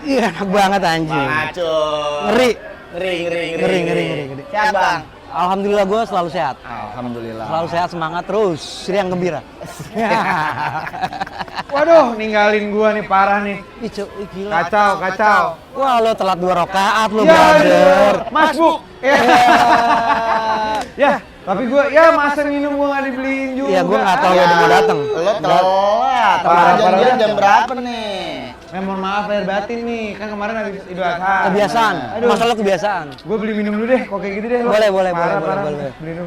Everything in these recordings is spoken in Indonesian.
Iya, enak banget anjing. Ngeri. Ngeri. Sehat bang? Alhamdulillah gue selalu sehat. Alhamdulillah. Selalu sehat, semangat terus, riang gembira. Waduh, ninggalin gua nih parah nih. Gila. Kacau. Wah, lo telat 2 rakaat lo, Ya, brother. masbuk. Ya, tapi gua masa minum gua nggak dibeliin juga. Iya, gue nggak tahu lo udah mau datang. Lo telat. Parah. Janjian jam berapa nih? Mohon maaf lahir batin nih, kan kemarin habis Idul Adha. Kebiasaan. Aduh. Masalah kebiasaan. Gua beli minum dulu deh, kok kayak gitu deh. Lo. Boleh. Parah.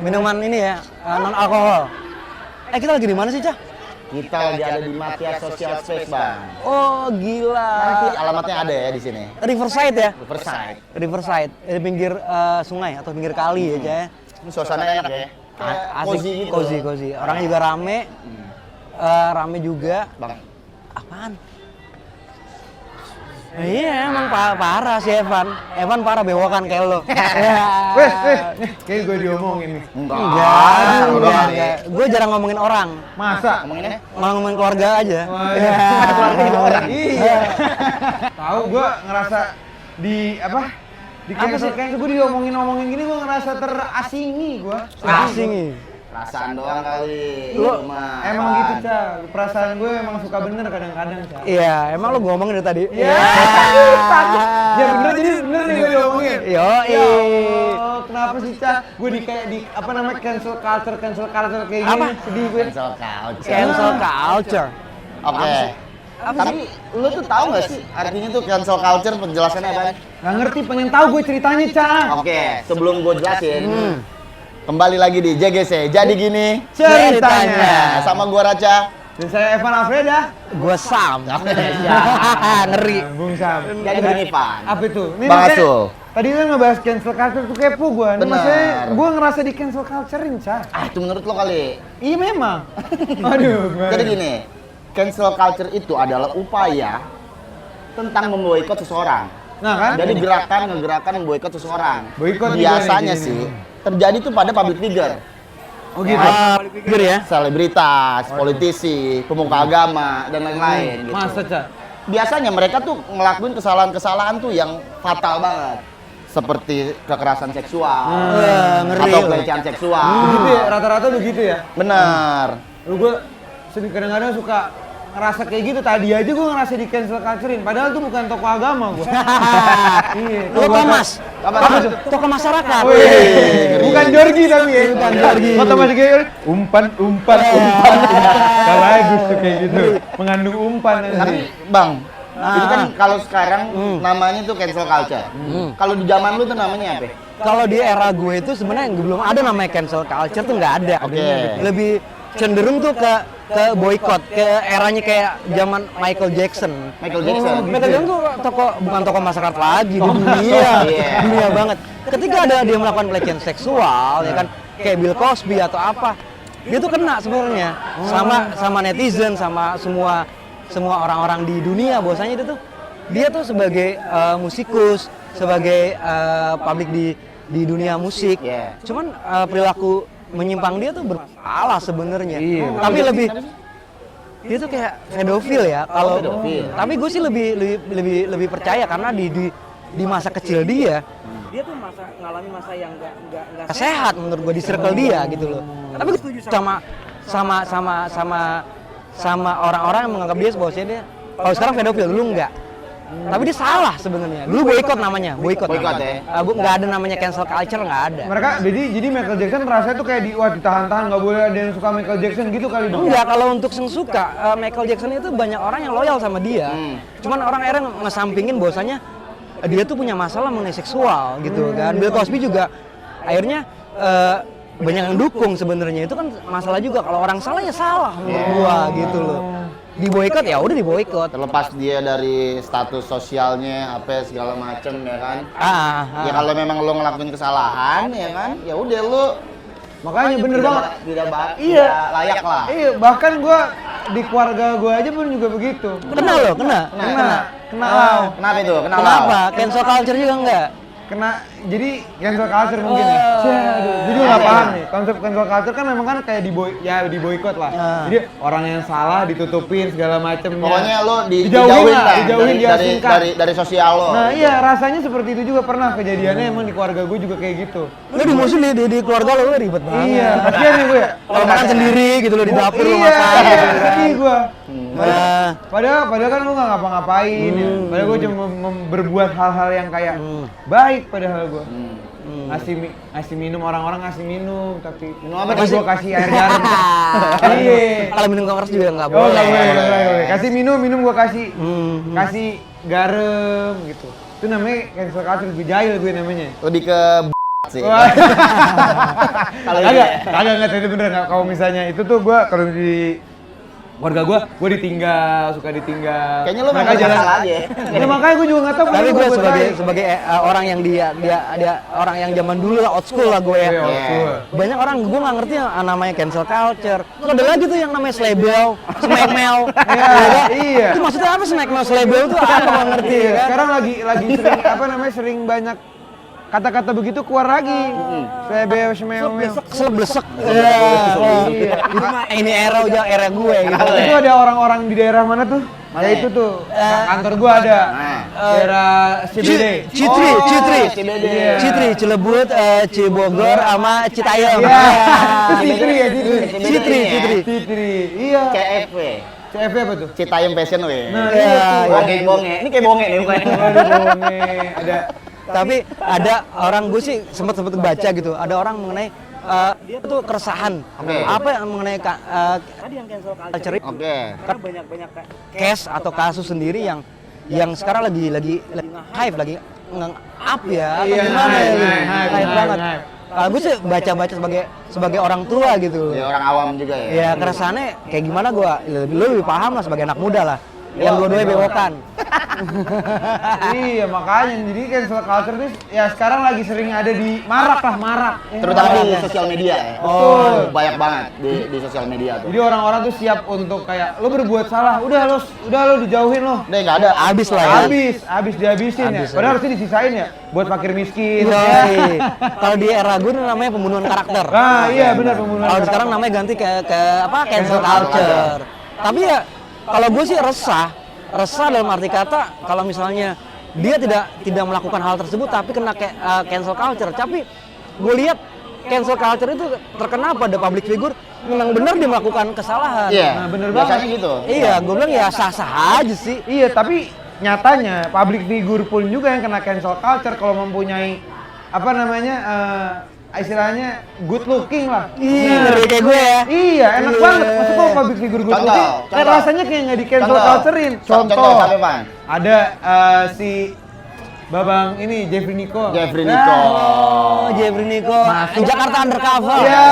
Minuman ini ya, non alkohol. Kita lagi di mana sih, Cah? Kita lagi ada di Matias Social Space bang. Oh, gila. Nanti alamatnya ada ya di sini. Riverside ya? Riverside. Di pinggir sungai atau pinggir kali ya, Cah. Ini suasana enak ya. Asik, cozy. Orangnya juga rame. Rame juga. Bang. Apaan? Iya, emang parah sih Evan. Evan parah bewokan kayak lo. Wes, kayak gue diomongin nih. Enggak. Gue jarang ngomongin orang. Masa? Ngomonginnya? Ngomongin keluarga aja. Keluarga juga orang. Iya. Tahu gue ngerasa di di cancel gue diomongin gini gue ngerasa terasingi gue. Asingi. Perasaan doang kali. Lu Emang gitu, Ca. Perasaan gue emang suka bener kadang-kadang, Ca. Iya, emang lo ngomongin dari tadi. Iya. Ya bener nih gue diomongin. Yo, kenapa sih, Ca? Gue di cancel culture kayak gini. Apa? Sedih gue. Cancel culture. Oke. Tapi lu tuh tahu nggak sih artinya tuh cancel culture penjelasannya apa? Nggak ngerti, pengen tahu gue ceritanya, Ca. Oke, sebelum gue jelasin. Kembali lagi di JGC. Jadi gini Ceritanya. sama gua Raca. Dan saya Evan Alfreda. Gue Sam. Ngeri. Bung Sam. Jadi gini, Pan. Apa itu? Ini Bang makanya Asul. Tadi kan ngebahas cancel culture tuh kepo gue. Ini Benar. maksudnya gue ngerasa di cancel culture-in, Ca. Itu menurut lo kali. Iya memang. Aduh. Jadi gini, cancel culture itu adalah upaya tentang memboikot seseorang. Nah kan? Jadi gerakan memboikot seseorang. Boikot Biasanya gimana sih terjadi tuh pada public figure. Oh gitu. Pikir ya. Selebritas, politisi, pemuka agama dan lain-lain gitu. Masa, Ca? Biasanya mereka tuh ngelakuin kesalahan-kesalahan tuh yang fatal banget. Seperti kekerasan seksual ngeri atau lo. pelecehan seksual. Begitu ya, rata-rata begitu ya. Bener. Lu gue kadang-kadang suka ngerasa kayak gitu. Tadi aja gue ngerasa di cancel culture-in, padahal tuh bukan tokoh agama gue. Iya. Lo Thomas. Apa tuh? Tokoh masyarakat. Bukan Jorgi tapi ya. Bukan Jorgi. Kata Mas Geor, umpan. Kalau Agus tuh kayak gitu, mengandung umpan. Tapi Bang, itu kan kalau sekarang namanya tuh cancel culture. Kalau di zaman lu tuh namanya apa? Kalau di era gue itu sebenarnya belum ada namanya cancel culture tuh nggak ada. Oke. Lebih cenderung tuh ke boykot, ke eranya kayak zaman Michael Jackson. Michael Jackson. Michael Jackson tuh bukan tokoh masyarakat lagi di dunia, dunia banget. Ketika ada dia melakukan pelecehan seksual, ya kan, kayak Bill Cosby atau apa, dia tuh kena sebenarnya sama netizen, sama semua orang-orang di dunia. Bahwasanya dia tuh sebagai musikus, sebagai publik di dunia musik. Cuman perilaku menyimpang dia tuh bersalah sebenarnya. Tapi dia tuh kayak pedofil ya kalau. Tapi gue sih lebih percaya karena di masa kecil dia tuh ngalami masa yang nggak sehat menurut gue di circle dia gitu loh. Tapi gue setuju sama orang-orang yang menganggap dia bahwasanya dia kalau sekarang pedofil, dulu enggak. Tapi dia salah sebenarnya. Dulu boykot namanya, boykot ya. Nggak ada namanya cancel culture, nggak ada. Mereka jadi Michael Jackson rasanya tuh kayak ditahan-tahan, nggak boleh ada yang suka Michael Jackson gitu kali dong. Enggak, kalau untuk yang suka Michael Jackson itu banyak orang yang loyal sama dia. Cuman orang akhirnya ngesampingin bahwasanya dia tuh punya masalah mengenai seksual gitu kan. Bill Cosby juga akhirnya banyak yang dukung sebenarnya. Itu kan masalah juga, kalau orang salah ya salah menurut gua gitu loh. Diboikot ya udah diboikot. Terlepas dia dari status sosialnya apa segala macem ya kan. Ya kalau memang lo ngelakuin kesalahan ya kan, ya udah lo makanya bener banget. Tidak Iya, layak lah. Iya, bahkan gua di keluarga gua aja pun juga begitu. Kena. Kenapa itu? Kenapa? Cancel culture juga enggak? kena jadi cancel culture mungkin ya. Aduh, gue juga nggak paham nih. Konsep cancel culture kan memang kan kayak di boykot lah. Jadi orang yang salah ditutupin segala macemnya. Pokoknya lo dijauhin lah, dari sosial lo. Nah iya rasanya seperti itu juga pernah kejadiannya emang di keluarga gue juga kayak gitu. Lu di musuh di keluarga lu ribet banget. Iya, kasihan nih gue ya. Kalau makan sendiri gitu lo di dapur lu Iya, makan. iya, sedih gue. Nah, Padahal kan lu nggak ngapa-ngapain ya. Padahal gue cuma berbuat hal-hal yang kayak baik padahal gue. Ngasih minum orang-orang ngasih minum tapi gue kasih air garam. Iya. Kalau minum keras juga nggak Oh boleh. nggak boleh. Kasih minum gue kasih garam gitu. Itu namanya cancel culture, gue jahil gue namanya. Lebih ke sih. Kalau kagak itu bener nggak. Kalau misalnya itu tuh gue kalau di keluarga gue ditinggal, suka ditinggal. Kayaknya lo mereka jalan salah aja. Ya makanya gue juga nggak tahu. Tapi gue sebagai orang yang dia orang yang zaman dulu lah, old school lah gue ya. Banyak orang gue nggak ngerti yang namanya cancel culture. Terus ada lagi tuh yang namanya slebel, smackmail. Iya. Itu maksudnya apa smackmail, slebel tuh apa nggak ngerti ya kan? Sekarang lagi sering banyak kata-kata begitu keluar lagi. Slebel, smel. Selebesek. Iya. Ini era gue gitu. Itu ada orang-orang di daerah mana tuh? Ya itu tuh, kantor gua ada. Daerah CBD. Citri, Cilebut, Cibogor, sama Citayam. Citri. Iya. CFW. CFW apa tuh? Citayam Fashion we. Nah, iya. Bonge. Ini kayak bonge nih bukannya. Ada. Tapi ada orang, gue sih sempat baca gitu, ada orang mengenai dia tuh keresahan. Apa yang mengenai tadi yang cancel culture. Kan banyak case atau kasus sendiri yang sekarang lagi hype, lagi nge-up ya. Iya, gimana ya? hype Banget. Gue sih baca sebagai orang tua gitu. Ya orang awam juga ya. Ya keresahannya kayak gimana gue lebih paham lah sebagai anak muda lah. Yang dua-duanya bewokan. Iya makanya jadi cancel culture itu ya sekarang lagi sering ada di marak. Terutama di sosial media ya. Oh, banyak banget di sosial media tuh. Jadi orang-orang tuh siap untuk kayak lo berbuat salah, udah lo dijauhin lo. Udah nggak ada. Habis lah ya. Habis dihabisin ya. Padahal harusnya disisain ya buat fakir miskin. Kalau di era gue namanya pembunuhan karakter. Ah iya benar pembunuhan. Kalau sekarang namanya ganti ke cancel culture. Tapi ya kalau gue sih resah dalam arti kata kalau misalnya dia tidak melakukan hal tersebut tapi kena cancel culture. Tapi gue lihat cancel culture itu terkena pada public figure memang benar dia melakukan kesalahan. Iya, nah, bener banget gitu. Iya, gue bilang ya sah-sah aja sih. Iya, tapi nyatanya public figure pun juga yang kena cancel culture kalau mempunyai istilahnya good looking lah. Iya, ngeri kayak gue ya. Iya, enak banget. Maksud kok public figure good looking? Kan rasanya kayak nggak di cancel culture-in. Contoh. Ada si Babang ini Jeffrey Nicole. Oh, Jeffrey Nicole. Jakarta Undercover. Iya,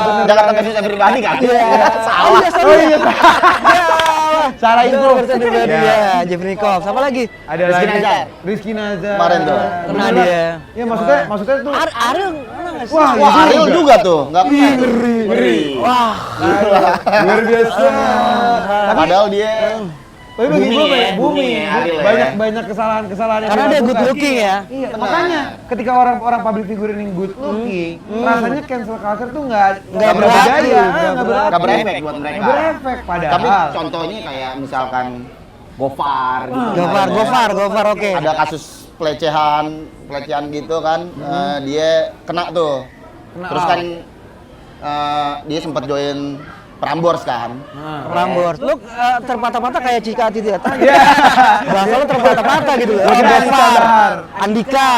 benar. Jakarta versus everybody kan? Iya. Salah. Oh iya. Salah info. Iya, Jeffrey Nicole. Siapa lagi? Ada lagi Rizky Nazar. Kemarin tuh. Kena dia. Ya maksudnya tuh Ariel kena nggak sih? Wah, Ariel juga tuh. Nggak kena. ngeri. Wah, Luar biasa. Padahal dia Tapi bagi gue booming ya, Ariel ya. banyak kesalahan yang karena dia good dilakukan. looking ya. Iya, makanya ketika orang public figure ini good looking, rasanya cancel culture tuh nggak berdaya, nggak berefek buat mereka. Nggak berefek padahal. Tapi contohnya kayak misalkan Gofar gitu. Gofar, oke. Ada kasus pelecehan gitu kan, dia kena tuh. Terus kan dia sempat join Prambors kan. Prambors. Lu terpatah-patah kayak Cika Titiata. Iya. Bahasa lu terpatah-patah gitu loh. Gofar, Andika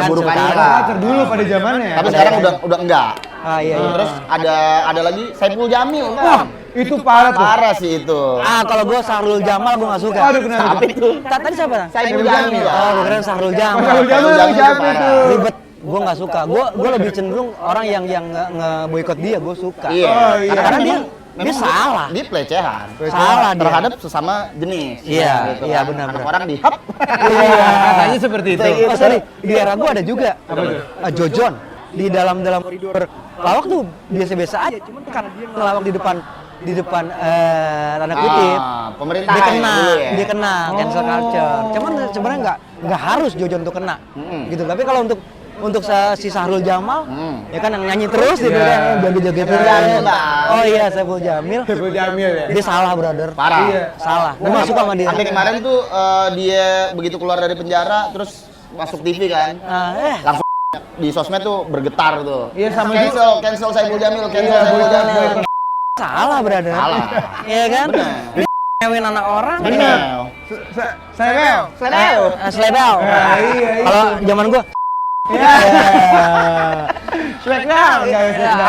Burukan culture dulu pada zamannya. Tapi sekarang udah enggak. Ah iya. Terus ada lagi Saiful Jamil kan. Wah, itu parah tuh. Parah sih itu. Kalau gua Sahrul Jamal gua nggak suka. Aduh kenapa? Tapi itu Tadi siapa? Saiful Jamil. Oh, gua kira Sahrul Jamal. Sahrul Jamal siapa itu? Ribet. Gue nggak suka. Gue lebih cenderung orang yang nge-boykot dia. Gue suka. Iya. Oh, iya. Karena dia salah. Dia pelecehan. Salah dia. Terhadap sesama jenis. Iya, gitu iya, kan. benar. Orang dihap. Iya, katanya seperti itu. Oh, sorry. Di era gue ada juga. Jojon di dalam koridor lawak tuh biasa-biasa aja. Cuman karena dia ngelawak di depan tanda kutip. Pemerintah Dia kena dulu ya. cancel culture. Cuman sebenarnya nggak harus Jojon untuk kena, gitu. Tapi kalau untuk si Sahrul Jamal, ya kan yang nyanyi terus gitu kan, joget-joget. Oh iya, Saiful Jamil. Saiful Jamil ya. Dia salah, brother. Parah. Iya. Salah. Gue nggak suka sama dia. Sampai kemarin tuh dia begitu keluar dari penjara terus masuk TV kan. Langsung di sosmed tuh bergetar tuh. Iya, sama cancel Saiful Jamil, cancel Saiful Jamil. Salah, brother. Salah. Iya kan? Bener. Ngewin anak orang. Bener. Saya Slebel. Iya. Kalau zaman gua Smackdown.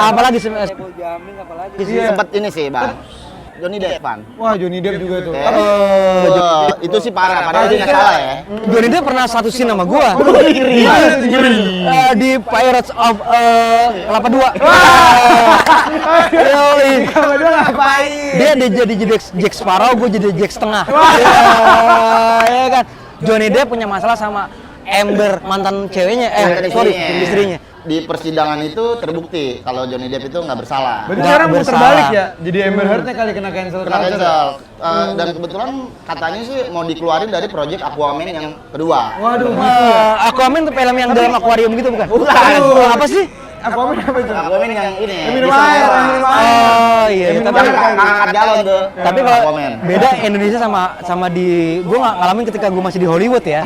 apalagi Saiful Jamil apalagi sih. Sempet ini sih, Bang. Johnny Depp, Pan. Wah, Johnny Depp juga tuh. Itu sih parah, padahal dia nggak salah ya. Johnny Depp pernah satu scene sama gua. Di Pirates of Kelapa 2. Yoi. Kamu dua ngapain? Dia jadi Jack Sparrow, gua jadi Jack setengah. Ya kan. Johnny Depp punya masalah sama Amber, mantan ceweknya, istrinya. Di persidangan itu terbukti kalau Johnny Depp itu nggak bersalah. Berarti Nggak sekarang muter bersalah. balik ya? Jadi Amber Heard-nya kali kena cancel. Kena cancel. Dan kebetulan katanya sih mau dikeluarin dari project Aquaman yang kedua. Waduh, gitu ya? Aquaman tuh film yang dalam akuarium gitu bukan? Bukan. Apa sih? Aquaman apa itu? Aquaman yang ini. Minum bisa air, orang. minum air. Oh iya, Minum tapi air. Angkat galon tuh. tapi kalau Aquaman. beda Indonesia sama di gua nggak ngalamin ketika gua masih di Hollywood ya.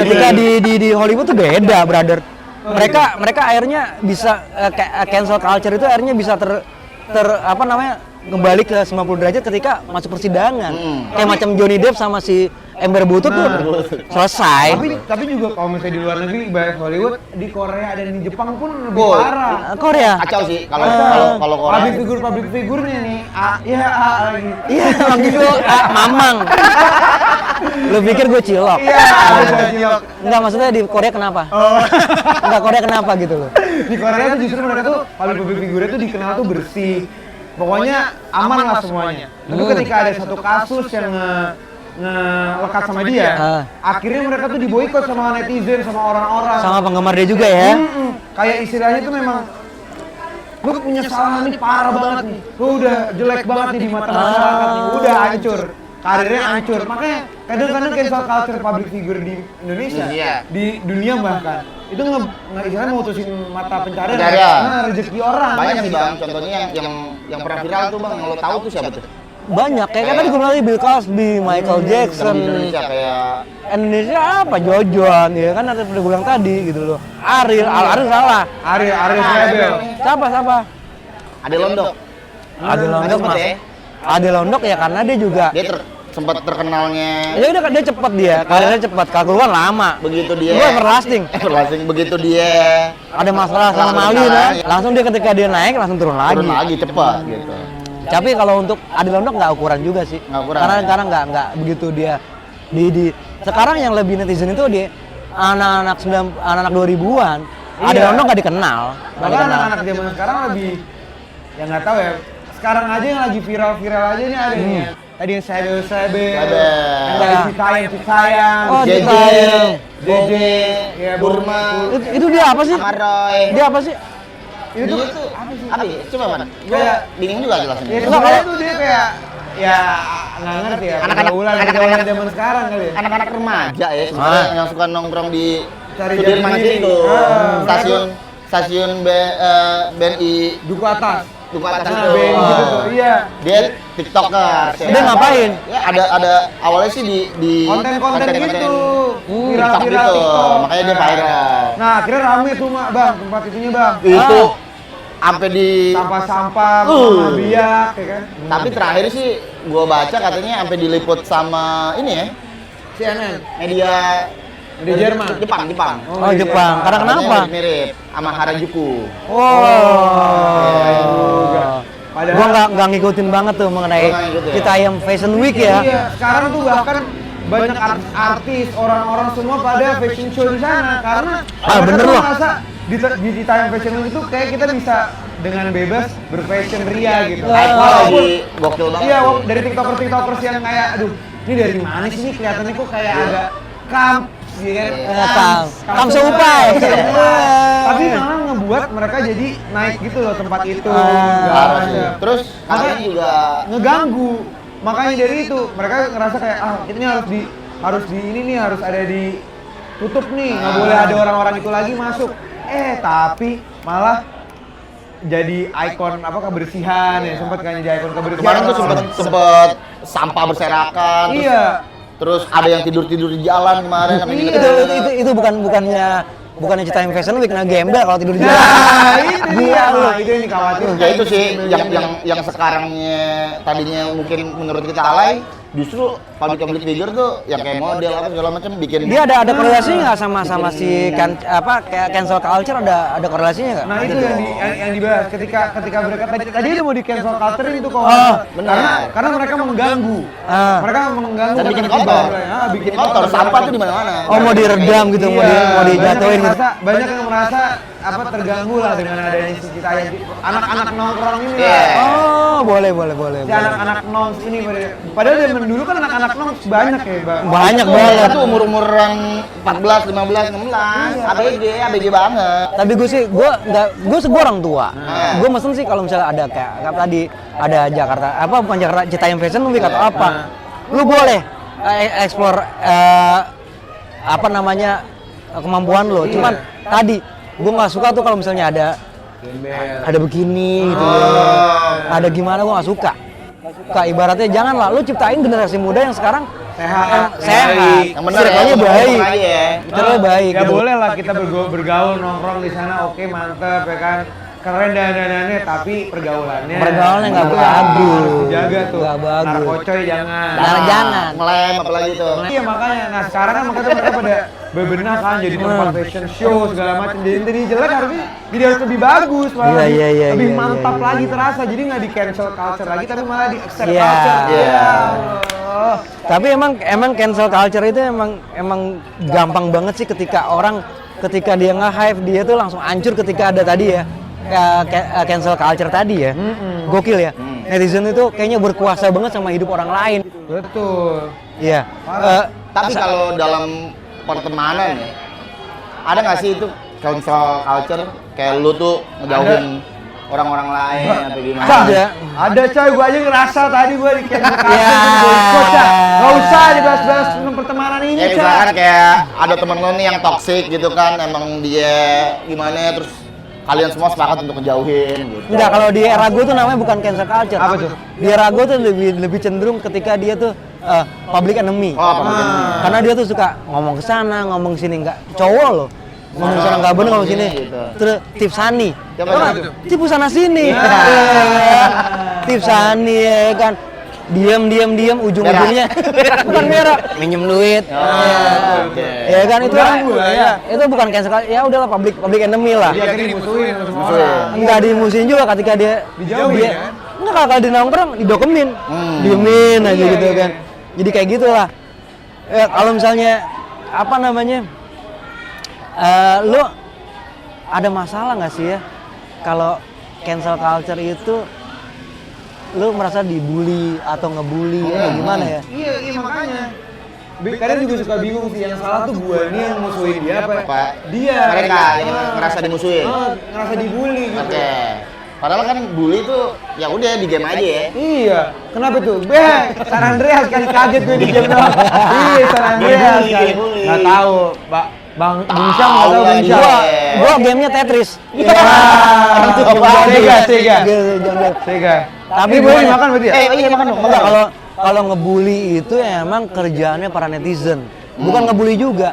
Ketika di Hollywood tuh beda, brother. Mereka akhirnya bisa cancel culture itu akhirnya bisa ter apa namanya kembali ke 90 derajat ketika masuk persidangan. Kayak macam Johnny Depp sama si Amber Butut tuh selesai. Tapi juga kalau misalnya di luar negeri, baik Hollywood, di Korea dan di Jepang pun lebih Oh, parah. Korea. Kacau sih kalau Korea. Public figurnya nih, lagi. Iya, gitu. Mamang. Lu pikir gue cilok? Iya, Enggak, maksudnya di Korea kenapa? Enggak, Korea kenapa gitu loh? di Korea tuh justru mereka tuh public figurnya tuh dikenal tuh bersih. Pokoknya aman lah semuanya. Tapi ketika ada satu kasus yang ngelekat sama dia, akhirnya mereka tuh diboikot sama netizen, sama orang-orang. Sama penggemar dia juga ya? Kayak istilahnya tuh memang lu punya salah nih parah banget nih, lu udah jelek banget nih di mata masyarakat nih, udah hancur, karirnya hancur. Makanya kadang-kadang cancel culture public figure di Indonesia, di dunia bahkan itu istilahnya mutusin mata pencarian, rezeki orang. Banyak sih Bang, contohnya yang pernah viral tuh Bang, yang lo tahu tuh siapa tuh? Banyak, kayak tadi gue bilang Bill Cosby, Michael Jackson. Di Indonesia kayak Indonesia apa? Jojon, ya kan ada udah bilang tadi gitu loh. Ariel salah. Ariel Rebel. Siapa? Ade Londok. Ade Londok Sempet mas. ya? Ade Londok ya karena dia juga. Dia sempat terkenalnya. Ya udah dia cepet dia, karirnya cepet. Kalau keluar lama. Begitu dia. Gue everlasting. Begitu dia Ada masalah sama Mali kan, langsung dia ketika dia naik langsung turun lagi. cepat gitu. Tapi kalau untuk Ade Londok nggak ukuran juga sih. Nggak ukuran. Karena nggak begitu dia di sekarang yang lebih netizen itu di anak-anak 2000-an. Ade Londok nggak dikenal. Bahkan anak-anak zaman sekarang lebih, ya nggak tahu ya. Sekarang aja yang lagi viral aja nih ada nih. Tadi yang Sebe, yang dari Citayam, Oh, JJ, ya Burma. Itu dia apa sih? Amaroy. Dia apa sih? itu Dia tuh apa ya? Coba mana? Gue bingung juga jelasin. ya sebenarnya tuh dia kayak ya nggak ngerti ya. Anak-anak zaman sekarang kali ya. Anak-anak remaja ya sebenarnya yang suka nongkrong di Cari Sudirman jati diri. itu. Ah. Stasiun BNI Duku atas. Duku atas Nah, itu. BNI gitu. Iya. Dia TikToker. Dia ngapain? Ya ada awalnya sih di Konten-konten gitu. TikTok Viral gitu. TikTok. Makanya dia viral. Nah, akhirnya rame tuh, Bang, tempat itunya, Bang. Itu sampai di Sampah-sampah, buang biak, ya kan? tapi terakhir sih gua baca katanya sampai diliput sama ini ya CNN. media Di Jerman. Jepang. Oh, Jepang. Karena kenapa? Mirip sama Harajuku. Padahal Gua nggak ngikutin banget tuh mengenai Gua nggak ngikutin. kita yang Fashion Week ya. Iya, sekarang tuh bahkan banyak artis, orang-orang semua pada fashion show di sana karena mereka bener tuh loh. merasa di time fashion week itu kayak kita bisa dengan bebas berfashion ria gitu. Lagi gokil banget. Iya, tuh. dari tiktokers yang kayak, aduh, ini dari mana sih nih kelihatannya kok kayak agak camp, ya kan? Kam seupai. Tapi malah ngebuat mereka jadi naik gitu loh tempat itu. Parah sih. Terus katanya juga ngeganggu. Makanya dari itu mereka ngerasa kayak ini harus di ini nih harus ada di tutup nih, nggak boleh ada orang-orang itu lagi masuk. Tapi malah jadi ikon apa kebersihan ya, sempat kan jadi ikon kebersihan. Kemarin tuh sempet sampah berserakan. Iya. Terus ada yang tidur di jalan kemarin. Itu bukannya Citaim Fashion Week kena gembel kalau tidur di jalan. Nah, itu dia loh, itu yang dikhawatir. Ya itu sih yang sekarangnya tadinya mungkin menurut kita alay, justru public figure tuh yang kayak model apa segala macam bikin. Dia ada korelasi nggak sama si kayak cancel culture, ada korelasinya nggak? Nah itu yang dibahas ketika mereka tadi udah mau di cancel culture itu kok. Benar. Karena mereka mengganggu. Mereka mengganggu Dan bikin kotor. Bikin kotor, sampah tuh di mana-mana. Oh, mau diredam gitu, mau dijatuhin gitu. Banyak yang merasa terganggu lah dengan adanya si Citayam. Anak-anak nongkrong ini Iya. lah. Oh, boleh. Si anak-anak nong ini padahal zaman dulu kan anak-anak nong banyak ya, Bang. Banyak Itu banget. Itu umur-umuran 14, 15, 16, ABG banget. Tapi gue orang tua. Gue mesen sih kalau misalnya ada kayak tadi ada Jakarta, bukan Jakarta, Citayam Fashion Week atau apa. Lu boleh explore kemampuan lo. Cuman tadi gue nggak suka tuh kalau misalnya ada begini gitu ya. Ada gimana gue nggak suka. Ibaratnya janganlah lu ciptain generasi muda yang sekarang sehat, Yang benar circle-nya baik, circle baik. Ya gitu. boleh lah kita bergaul nongkrong di sana, oke mantep ya kan. Keren dandanannya tapi pergaulannya Nggak itu bagus. harus dijaga tuh. Nggak bagus. Narkocoy jangan. Jangan. Ngelem apalagi tuh. Iya makanya, nah sekarang kan makanya mereka pada bebenah kan jadi tempat fashion show segala macam. Jadi jelek harusnya jadi harus lebih bagus malah Iya, lebih iya, mantap iya. lagi terasa. Jadi nggak di cancel culture lagi tapi malah di accept Iya. culture. Iya. Allah. Tapi emang cancel culture itu emang gampang banget sih ketika dia nge-hype dia tuh langsung hancur ketika ada tadi ya cancel culture tadi ya. Gokil ya. Netizen itu kayaknya berkuasa banget sama hidup orang lain. Betul. Iya. Tapi kalau dalam pertemanan ya, ada nggak sih itu cancel culture kayak lu tuh ngejauhin orang-orang lain atau gimana? Ada coy, gua aja ngerasa tadi gua di cancel culture Ya. boykot, Cak. Nggak usah dibahas-bahas tentang pertemanan ini, Ya Cak. misalkan kayak ada temen lo nih yang toxic gitu kan, emang dia gimana terus kalian semua sepakat untuk ngejauhin gitu. Enggak, kalau di era gue tuh namanya bukan cancel culture. Apa tuh? Di era gue tuh lebih cenderung ketika dia tuh public enemy. Oh, public enemy. Karena dia tuh suka ngomong ke sana, ngomong sini, enggak cowok loh. Ngomong sana enggak bener, ngomong sini. Gitu. Terus tips Sani. Siapa Tau nggak? itu? Tipu sana sini. Tips Sani ya kan. Diam ujung-ujungnya bukan merah, minjem duit. Oke. Ya kan itu Mengganggu lah, ya. itu bukan cancel culture, ya udahlah public enemy lah. Dia akhirnya dimusuhin sama semua orang. Enggak dimusuhin juga ketika dia Dijauhin, kan? Enggak, kalau di nongkrong didokemin. Diemin aja Iya, gitu iya. kan. Jadi kayak gitulah. Kalau misalnya lu ada masalah nggak sih ya kalau cancel culture itu lu merasa dibully atau ngebully atau gimana ya? Iya makanya. Kadang juga suka bingung sih, yang salah tuh gua nih yang musuhin dia apa? Dia. Mereka yang ngerasa dimusuhin. Ngerasa dibully gitu. Oke. Padahal kan bully tuh ya udah di game aja ya. Iya, kenapa tuh? San Andreas kan kaget gue di game doang. Iya, San Andreas kan. Bully. Nggak tahu, Bang Binsang nggak tahu lah Binsang. dia. Gua gamenya Tetris. Sega. Tapi boleh gimana? dimakan berarti ya? Iya makan dong. Enggak, kalau ngebully itu ya emang kerjaannya para netizen. Bukan ngebully juga.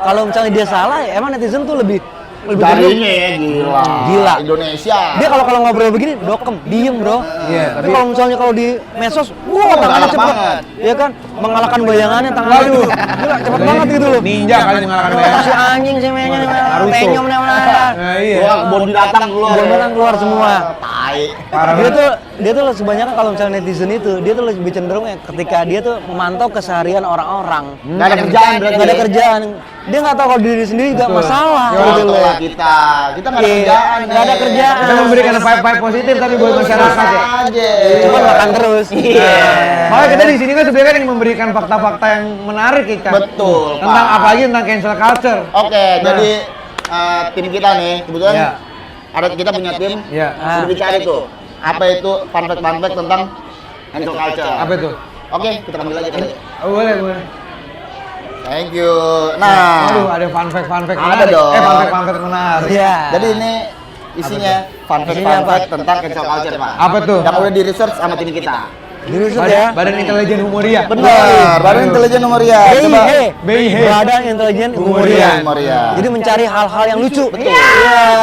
Kalau misalnya dia salah, ya emang netizen tuh lebih Darinya ya gila. Indonesia. Dia kalau ngobrol begini, dokem, diem bro. Iya, Tapi kalau misalnya kalau di medsos, wah tangannya galak cepet. banget. Iya kan, mengalahkan bayangannya tangannya. Waduh. Gila, cepet banget gitu loh. Ninja kali mengalahkan Wah, mereka. si anjing si mainnya, Naruto. tenyom mana. Nah, iya. Gua bon binatang keluar. Bon binatang keluar semua. Tai. Parah Dia banget. tuh sebenarnya kalau misalnya netizen itu, dia tuh lebih cenderung ya ketika dia tuh memantau keseharian orang-orang. Nggak ada kerjaan berarti. Nggak ada ya? kerjaan. Dia nggak tahu kalau diri sendiri juga Betul. masalah. Ya, gitu Betul loh. lah kita nggak ada Iya, kerjaan. nggak ada kerjaan. Kita memberikan vibe-vibe positif tapi buat masyarakat ya. aja. Cuma makan terus. Iya. Makanya kita di sini kan sebenarnya kan yang memberikan fakta-fakta yang menarik kita. Betul, Tentang Pak. apalagi tentang cancel culture. Oke, jadi tim kita nih kebetulan Iya. kita punya tim Iya. sudah dicari tuh apa itu fun fact tentang cancel culture. Apa itu? Oke, kita panggil aja kali. Oh, boleh. Thank you. Nah, Aduh, ada fun fact Ada menarik. dong. Fun fact menarik. Iya. jadi ini isinya fun Isinya apa? fact tentang cancel culture, Pak. Apa tuh? Yang udah di research sama tim kita. Dirusut ya. Badan Intelijen Humoria. Benar, Badan Intelijen Humoria. Coba. BIH. Badan Intelijen Humoria. Humoria. Jadi mencari hal-hal yang lucu. Betul.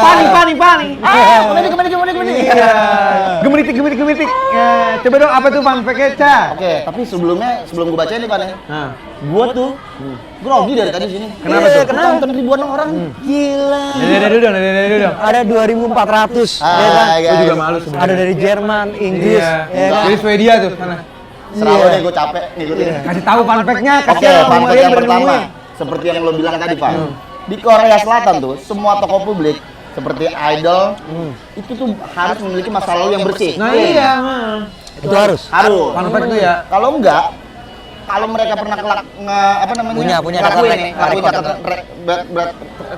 Pani. Kemana? Iya. Gemeritik. Ya, coba dong apa tuh fun fact-nya, Ca? Oke, tapi sebelum gua bacain nih, Pak nih. Nah, Gua tuh grogi dari tadi sini. Kenapa Iya, tuh? kenapa? Tonton ribuan orang. Gila. dari dulu dong. Ada 2.400. Hai, ya kan? guys. Gua juga malu sebenarnya. Ada dari Jerman, Inggris. Iya. Ya kan? Dari Swedia tuh sana. Serawa Iya. deh, gua capek ngikutin. Kasih tahu fun fact-nya, Oke, kasih orang fun fact Humoria yang biar pertama, nemuin. seperti yang lo bilang tadi, Pak. Di Korea Selatan tuh, semua tokoh publik seperti idol itu tuh harus memiliki masa lalu yang bersih. Nah, iya, mah. Itu harus. Harus. Fun fact tuh ya. Kalau enggak, kalau mereka pernah Punya ngelakuin track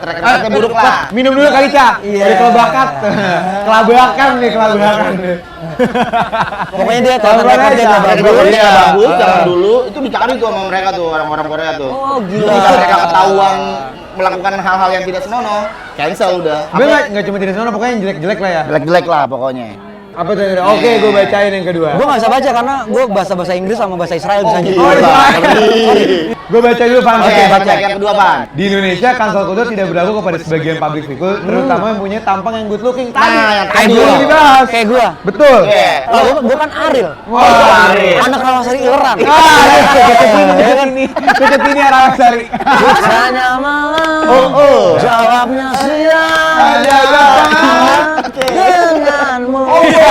track recordnya buruk lah. Minum dulu kali, Ca. Iya. Udah kelabakan. Kelabakan. Pokoknya dia Kalau track record dia aja. nggak Track bagus. recordnya nggak bagus, zaman dulu itu dicari tuh sama mereka tuh orang-orang Korea tuh. Oh, gila. Ketika mereka ketahuan melakukan hal-hal yang tidak senonoh, cancel udah. Gue nggak cuma tidak sana, pokoknya yang jelek-jelek lah ya. Jelek-jelek lah pokoknya. Apa tuh? Oke, gue bacain yang kedua. Gue nggak bisa baca karena gue bahasa Inggris sama bahasa Israel bisa jadi. Oh, gue baca dulu fun Oke, fact. baca yang kedua, Pak. Di Indonesia, cancel culture tidak berlaku kepada sebagian public figure, terutama yang punya tampang yang good looking. Nah, yang Kayak tadi gue loh. dibahas. Kayak gue. Betul. Oke. Gue kan Aril. Wah, Aril. Anak Rawasari Ileran. Deket ini arah Sari. Biasanya malam. Jawabnya siang. Denganmu. Ya.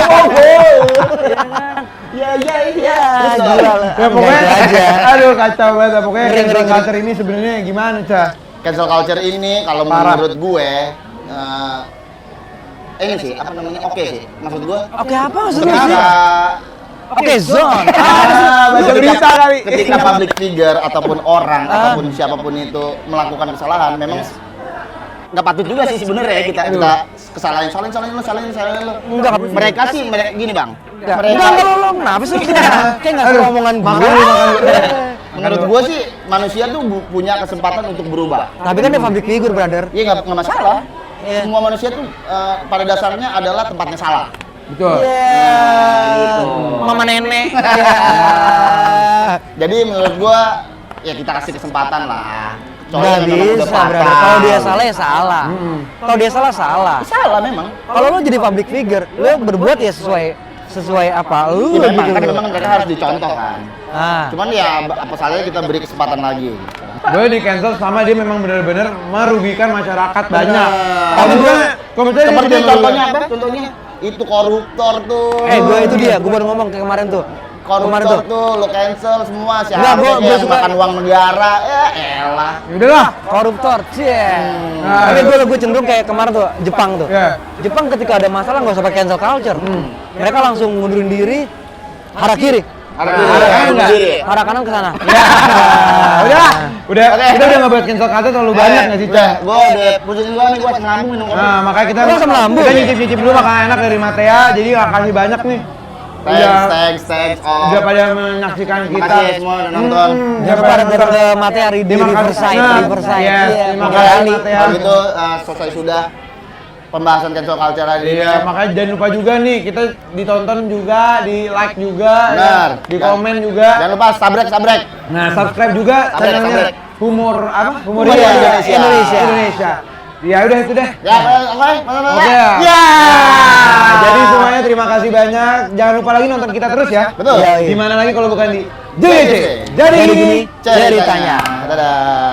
Gila lah. Ya pokoknya, Gitu aja. aduh kacau banget. Pokoknya Ngeri, cancel ngeri. culture ini sebenarnya gimana, Ca? Cancel culture ini kalau Parah. menurut gue ini sih apa namanya? Oke sih. Maksud gue Oke, apa maksudnya? ketika Oke, zone. Baca berita kali. ketika public figure ataupun orang ataupun siapapun itu melakukan kesalahan memang nggak patut juga sih sebenarnya kita salahin lo. Enggak. Mereka gini, Bang. Enggak, lo kenapa sih? Kayak nggak suka omongan gue. Menurut gua sih manusia tuh punya kesempatan untuk berubah. Tapi kan dia public figure, brother. Iya nggak masalah. Iya. Semua manusia tuh pada dasarnya adalah tempatnya salah. Betul. Iya. Mama nenek. Jadi menurut gua ya kita kasih kesempatan lah. Nggak memang udah bisa, brother. fatal. Kalau dia salah ya salah. Kalau dia salah, salah. Salah memang. Kalau lo jadi public figure, lo berbuat ya sesuai apa lu Iya memang gitu kan loh. memang mereka harus dicontoh kan. Ah. Cuman ya apa salahnya kita beri kesempatan lagi. Gue di cancel sama dia memang benar-benar merugikan masyarakat banyak. Kamu Komentar seperti contohnya apa? Contohnya itu koruptor tuh. Gue itu dia, gue baru ngomong kayak kemarin tuh. Kemarin Koruptor tuh lo cancel semua Nggak, siapa gua yang suka- makan uang negara ya elah. Udahlah. Koruptor, cie. Nah. Tapi gue cenderung kayak kemarin tuh Jepang tuh. Ya. Jepang ketika ada masalah nggak usah pakai cancel culture. Mereka langsung mundurin diri, arah kiri, Ada kanan nggak? arah kanan ke sana. Udah nggak buat cancel culture terlalu banyak nggak sih, Ca? Gua udah pusing gua nih, gua asam lambung minum kopi. Nah, makanya kita Lu asam lambung? kita nyicip-nyicip dulu makanan enak dari Matea, jadi nggak kasih banyak nih. Thanks. Udah pada menyaksikan kita. Makasih ya semua udah nonton. Jangan lupa datang ke materi di Riverside. Nah, yes, terima Oke, kasih, Matea. kalau gitu selesai sudah pembahasan cancel culture hari ini. Iya, makanya jangan lupa juga nih, kita ditonton juga, di like juga, Benar. di komen juga. Jangan lupa sabrek. Nah, subscribe juga Sabrek. channelnya Humor Humoria Indonesia. Ya udah itu deh. Ya, oke. Oke ya. Ya. Jadi semuanya terima kasih banyak. Jangan lupa lagi nonton kita terus ya. Betul. Iya, iya. Di mana lagi kalau bukan di JJJ. Jadi Jadi gini, Ceritanya. ceritanya. Dadah.